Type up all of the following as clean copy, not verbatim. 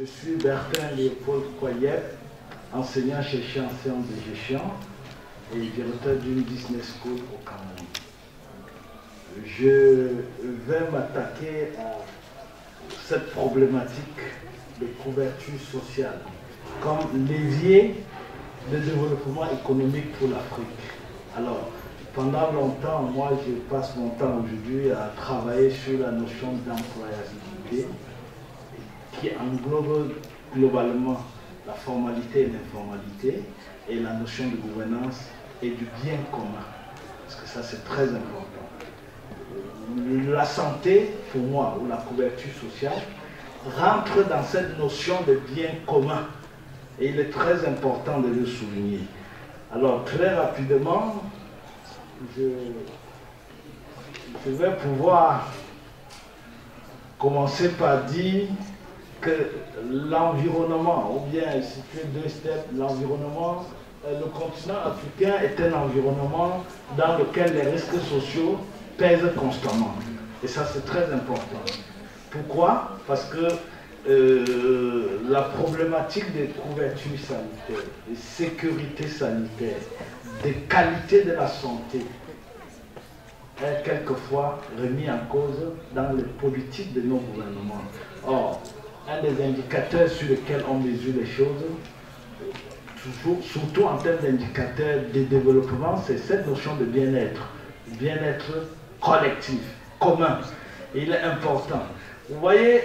Je suis Bertin Léopold Koyeb, enseignant-chercheur en sciences de gestion et directeur d'une business school au Cameroun. Je vais m'attaquer à cette problématique de couverture sociale comme levier de développement économique pour l'Afrique. Alors, pendant longtemps, moi je passe mon temps aujourd'hui à travailler sur la notion d'employabilité qui englobe globalement la formalité et l'informalité et la notion de gouvernance et du bien commun. Parce que ça c'est très important. La santé, pour moi, ou la couverture sociale, rentre dans cette notion de bien commun. Et il est très important de le souligner. Alors, très rapidement, je vais pouvoir commencer par dire que l'environnement, ou bien situer deux steps, l'environnement, le continent africain est un environnement dans lequel les risques sociaux pèsent constamment. Et ça, c'est très important. Pourquoi? Parce que la problématique des couvertures sanitaires, de sécurité sanitaire, de qualité de la santé est quelquefois remis en cause dans les politiques de nos gouvernements. Or, un des indicateurs sur lesquels on mesure les choses, surtout en termes d'indicateurs de développement, c'est cette notion de bien-être collectif, commun. Et il est important. Vous voyez,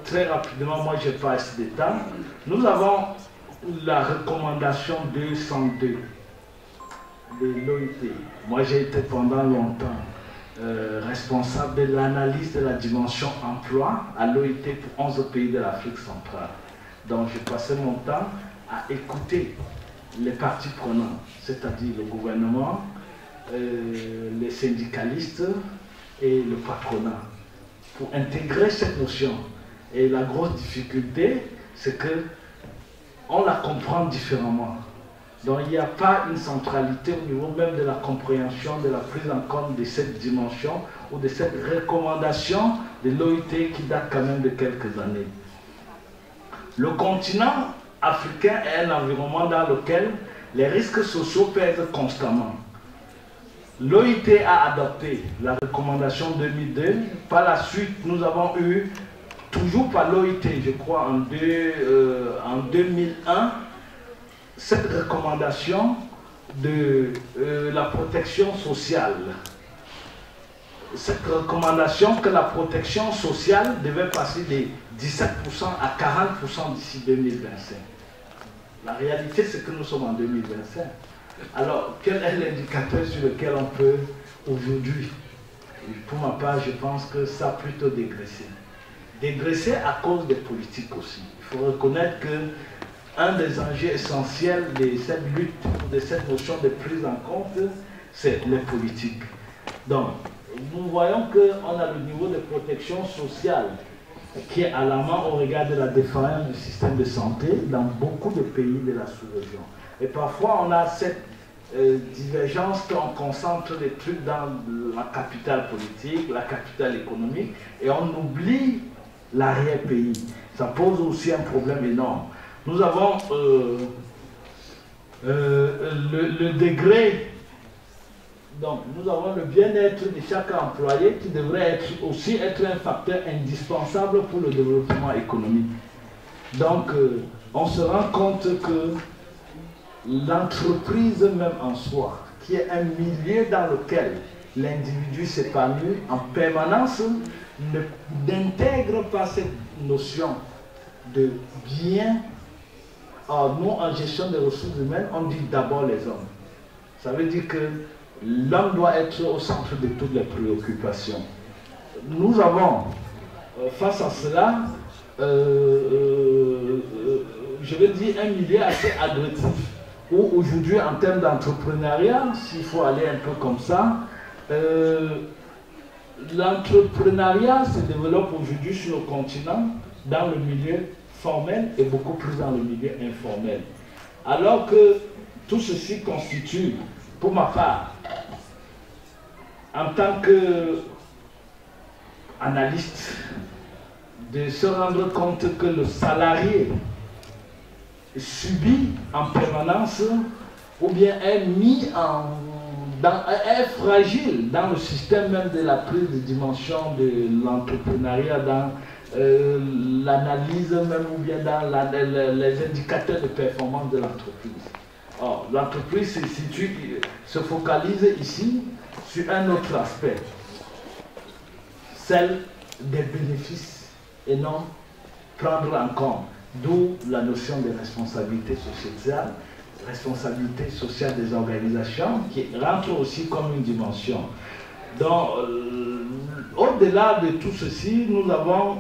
très rapidement, moi je passe des temps, nous avons la recommandation 202 de l'OIT. Moi j'ai été pendant longtemps responsable de l'analyse de la dimension emploi à l'OIT pour 11 pays de l'Afrique centrale. Donc je passais mon temps à écouter les parties prenantes, c'est-à-dire le gouvernement, les syndicalistes et le patronat, pour intégrer cette notion. Et la grosse difficulté, c'est que on la comprend différemment. Donc il n'y a pas une centralité au niveau même de la compréhension, de la prise en compte de cette dimension ou de cette recommandation de l'OIT qui date quand même de quelques années. Le continent africain est un environnement dans lequel les risques sociaux pèsent constamment. L'OIT a adopté la recommandation 2002. Par la suite, nous avons eu, toujours par l'OIT, je crois en 2001, cette recommandation de la protection sociale. Cette recommandation que la protection sociale devait passer de 17% à 40% d'ici 2025. La réalité, c'est que nous sommes en 2025. Alors, quel est l'indicateur sur lequel on peut aujourd'hui? Pour ma part, je pense que ça a plutôt dégraissé. Dégraissé à cause des politiques aussi. Il faut reconnaître que un des enjeux essentiels de cette lutte, de cette notion de prise en compte, c'est les politiques. Donc, nous voyons qu'on a le niveau de protection sociale qui est alarmant au regard de la défaillance du système de santé dans beaucoup de pays de la sous-région. Et parfois, on a cette divergence qu'on concentre les trucs dans la capitale politique, la capitale économique, et on oublie l'arrière-pays. Ça pose aussi un problème énorme. Nous avons le degré, donc nous avons le bien-être de chaque employé qui devrait aussi être un facteur indispensable pour le développement économique. Donc on se rend compte que l'entreprise même en soi, qui est un milieu dans lequel l'individu s'épanouit en permanence, n'intègre pas cette notion de bien. Alors, nous, en gestion des ressources humaines, on dit d'abord les hommes. Ça veut dire que l'homme doit être au centre de toutes les préoccupations. Nous avons, face à cela, je veux dire, un milieu assez agressif, où aujourd'hui, en termes d'entrepreneuriat, s'il faut aller un peu comme ça, l'entrepreneuriat se développe aujourd'hui sur le continent, dans le milieu formel et beaucoup plus dans le milieu informel. Alors que tout ceci constitue, pour ma part, en tant qu'analyste de se rendre compte que le salarié subit en permanence ou bien est mis est fragile dans le système même de la prise de dimension de l'entrepreneuriat, dans l'analyse même ou bien dans les indicateurs de performance de l'entreprise. Or, l'entreprise se focalise ici sur un autre aspect, celle des bénéfices et non prendre en compte, d'où la notion de responsabilité sociétale, responsabilité sociale des organisations qui rentre aussi comme une dimension. Donc, au-delà de tout ceci, nous avons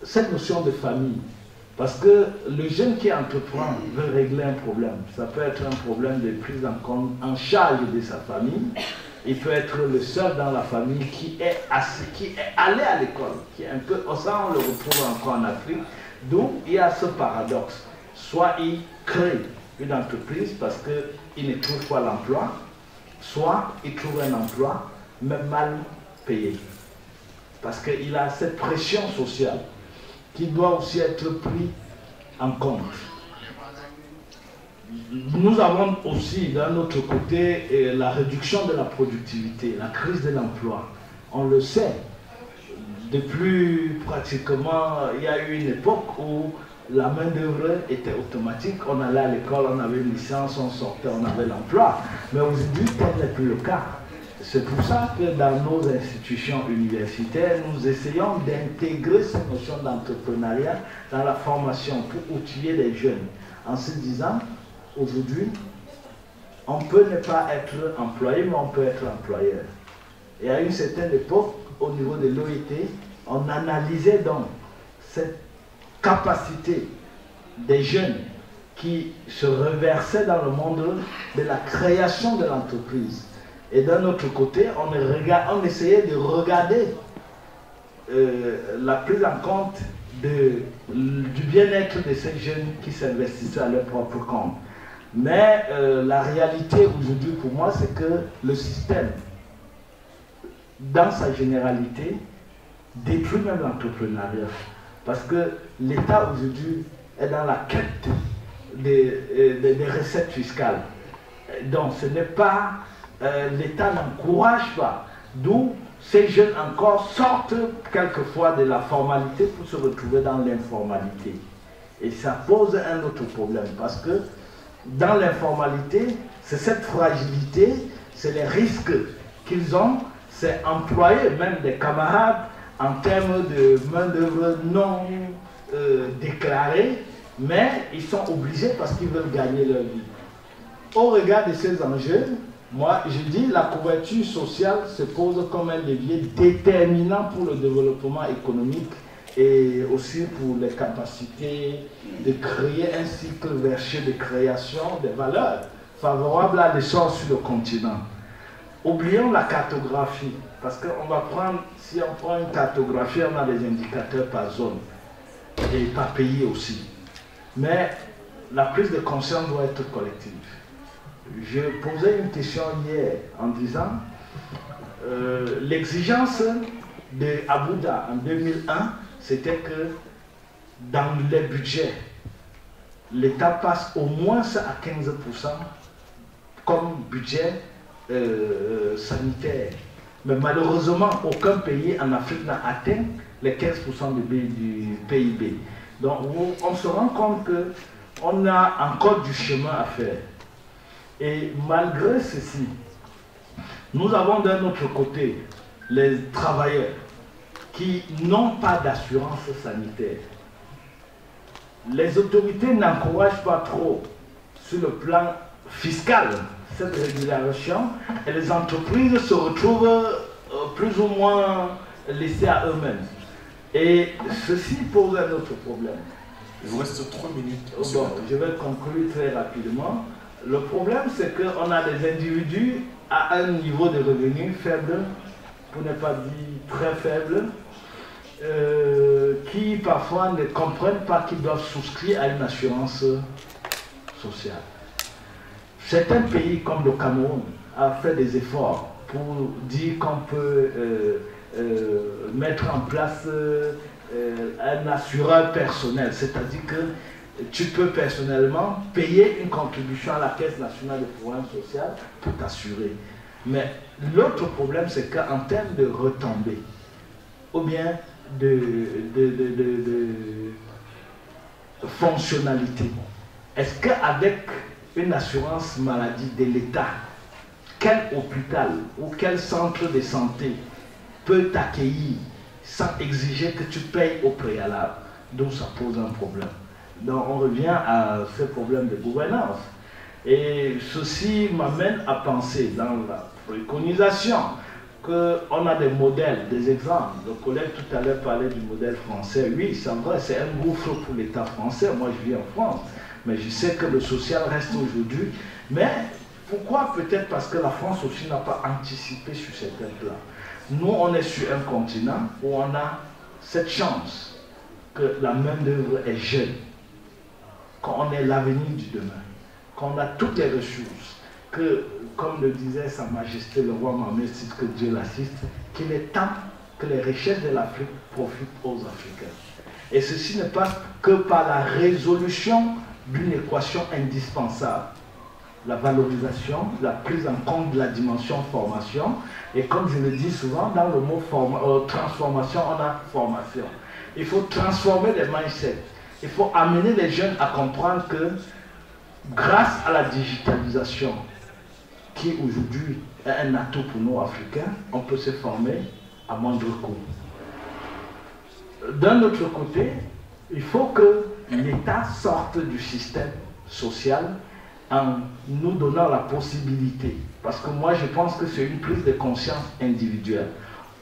cette notion de famille. Parce que le jeune qui entreprend veut régler un problème. Ça peut être un problème de prise en charge de sa famille. Il peut être le seul dans la famille qui est allé à l'école, qui est un peu, ça on le retrouve encore en Afrique, d'où il y a ce paradoxe. Soit il crée une entreprise parce qu'il ne trouve pas l'emploi, soit il trouve un emploi, mais mal payé. Parce qu'il a cette pression sociale qui doit aussi être pris en compte. Nous avons aussi d'un autre côté la réduction de la productivité, la crise de l'emploi. On le sait, depuis pratiquement, il y a eu une époque où la main-d'œuvre était automatique, on allait à l'école, on avait une licence, on sortait, on avait l'emploi. Mais aujourd'hui, tel n'est plus le cas. C'est pour ça que dans nos institutions universitaires, nous essayons d'intégrer cette notion d'entrepreneuriat dans la formation pour outiller les jeunes, en se disant, aujourd'hui, on peut ne pas être employé, mais on peut être employeur. Et à une certaine époque, au niveau de l'OIT, on analysait donc cette capacité des jeunes qui se reversaient dans le monde de la création de l'entreprise. Et d'un autre côté, on essayait de regarder la prise en compte du bien-être de ces jeunes qui s'investissaient à leur propre compte. Mais la réalité aujourd'hui pour moi, c'est que le système, dans sa généralité, détruit même l'entrepreneuriat. Parce que l'État aujourd'hui est dans la quête des recettes fiscales. Donc ce n'est pas, l'État n'encourage pas, d'où ces jeunes encore sortent quelquefois de la formalité pour se retrouver dans l'informalité. Et ça pose un autre problème parce que dans l'informalité, c'est cette fragilité, c'est les risques qu'ils ont, c'est employer même des camarades en termes de main-d'œuvre non déclarée, mais ils sont obligés parce qu'ils veulent gagner leur vie. Au regard de ces enjeux, moi je dis la couverture sociale se pose comme un levier déterminant pour le développement économique et aussi pour les capacités de créer un cycle vertueux de création des valeurs favorables à l'essor sur le continent. Oublions la cartographie, parce qu'on va prendre, si on prend une cartographie, on a des indicateurs par zone et par pays aussi. Mais la prise de conscience doit être collective. Je posais une question hier en disant l'exigence de Abuja en 2001, c'était que dans les budgets, l'État passe au moins à 15% comme budget sanitaire. Mais malheureusement, aucun pays en Afrique n'a atteint les 15% du PIB. Donc on se rend compte qu'on a encore du chemin à faire. Et malgré ceci, nous avons d'un autre côté les travailleurs qui n'ont pas d'assurance sanitaire. Les autorités n'encouragent pas trop sur le plan fiscal cette régulation et les entreprises se retrouvent plus ou moins laissées à eux-mêmes. Et ceci pose un autre problème. Il vous reste 3 minutes. Bon, je vais conclure très rapidement. Le problème, c'est qu'on a des individus à un niveau de revenus faible, pour ne pas dire très faible, qui parfois ne comprennent pas qu'ils doivent souscrire à une assurance sociale. Certains pays comme le Cameroun a fait des efforts pour dire qu'on peut mettre en place un assureur personnel, c'est-à-dire que tu peux personnellement payer une contribution à la Caisse nationale de programme social pour t'assurer. Mais l'autre problème, c'est qu'en termes de retombées, ou bien de fonctionnalité, est-ce qu'avec une assurance maladie de l'État, quel hôpital ou quel centre de santé peut t'accueillir sans exiger que tu payes au préalable? Donc ça pose un problème. Donc on revient à ce problème de gouvernance. Et ceci m'amène à penser dans la préconisation qu'on a des modèles, des exemples. Le collègue tout à l'heure parlait du modèle français. Oui, c'est vrai, c'est un gouffre pour l'État français. Moi, je vis en France. Mais je sais que le social reste aujourd'hui. Mais pourquoi? Peut-être parce que la France aussi n'a pas anticipé sur certains plans. Nous, on est sur un continent où on a cette chance que la main-d'œuvre est jeune, qu'on est l'avenir du demain, qu'on a toutes les ressources, que, comme le disait Sa Majesté le roi Mohamed VI, que Dieu l'assiste, qu'il est temps que les richesses de l'Afrique profitent aux Africains. Et ceci ne passe que par la résolution d'une équation indispensable. La valorisation, la prise en compte de la dimension formation. Et comme je le dis souvent, dans le mot transformation, on a formation. Il faut transformer les mindsets. Il faut amener les jeunes à comprendre que grâce à la digitalisation, qui aujourd'hui est un atout pour nous Africains, on peut se former à moindre coût. D'un autre côté, il faut que l'État sorte du système social en nous donnant la possibilité. Parce que moi, je pense que c'est une prise de conscience individuelle.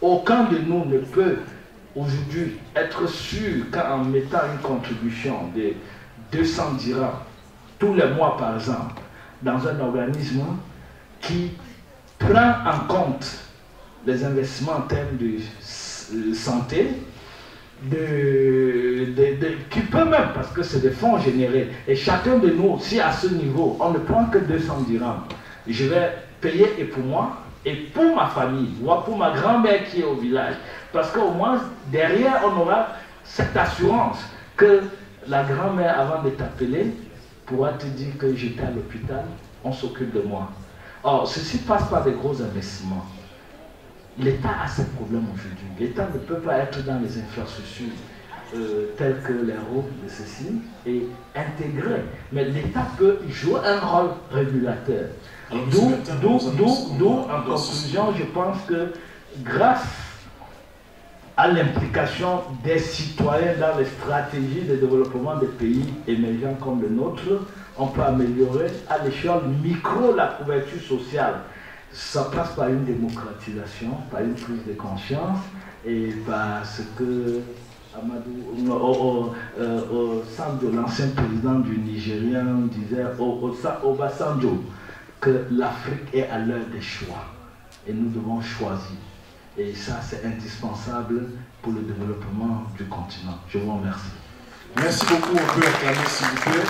Aucun de nous ne peut aujourd'hui être sûr qu'en mettant une contribution de 200 dirhams tous les mois, par exemple, dans un organisme qui prend en compte les investissements en termes de santé, qui peut même, parce que c'est des fonds générés, et chacun de nous, si à ce niveau, on ne prend que 200 dirhams, je vais payer et pour moi, et pour ma famille, ou pour ma grand-mère qui est au village, parce qu'au moins, derrière, on aura cette assurance que la grand-mère, avant de t'appeler, pourra te dire que j'étais à l'hôpital, on s'occupe de moi. Or, ceci passe par des gros investissements. L'État a ce problème aujourd'hui. L'État ne peut pas être dans les infrastructures telles que les routes de ceci et intégrer. Mais l'État peut jouer un rôle régulateur. D'où, en conclusion, je pense que grâce à l'implication des citoyens dans les stratégies de développement des pays émergents comme le nôtre, on peut améliorer à l'échelle micro la couverture sociale. Ça passe par une démocratisation, par une prise de conscience et par ce que Amadou, au centre de l'ancien président du Nigérien disait, Obasanjo, que l'Afrique est à l'heure des choix et nous devons choisir. Et ça, c'est indispensable pour le développement du continent. Je vous remercie. Merci beaucoup. On peut acclamer, s'il vous plaît.